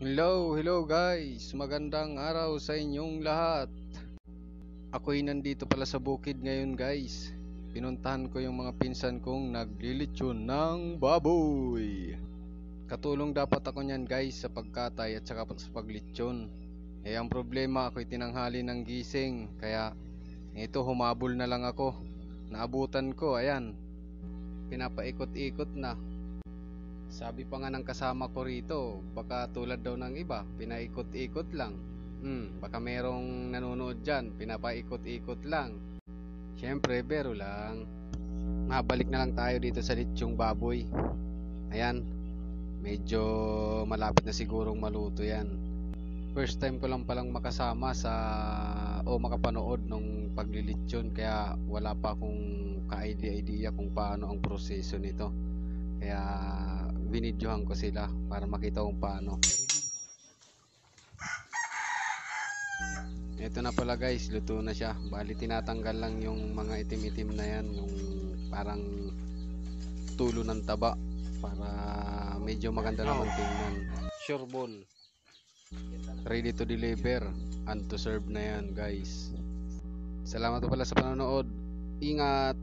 Hello guys! Magandang araw sa inyong lahat. Ako'y nandito pala sa bukid ngayon guys. Pinuntahan ko yung mga pinsan kong naglilitsyon ng baboy. Katulong dapat ako niyan guys sa pagkatay at saka sa paglitsyon. Ang problema, ako'y tinanghali ng gising. Kaya ito, humabol na lang ako. Naabutan ko, ayan. Pinapaikot-ikot na. Sabi pa nga ng kasama ko rito, baka tulad daw ng iba, pinaikot-ikot lang. Baka merong nanonood dyan, pinapaikot-ikot lang. Syempre, bero lang. Mabalik na lang tayo dito sa litsyong baboy. Ayan, medyo malapit na sigurong maluto yan. First time ko lang palang makasama makapanood nung paglilitsyon, kaya wala pa akong ka-idea kung paano ang proseso nito. Kaya binidyohan ko sila para makita kung paano. Ito na pala guys, luto na siya. Bali tinatanggal lang yung mga itim-itim na yan, yung parang tulo ng taba, para medyo maganda naman tingnan. Sure ball, ready to deliver and to serve na yan guys. Salamat po pala sa panonood. Ingat!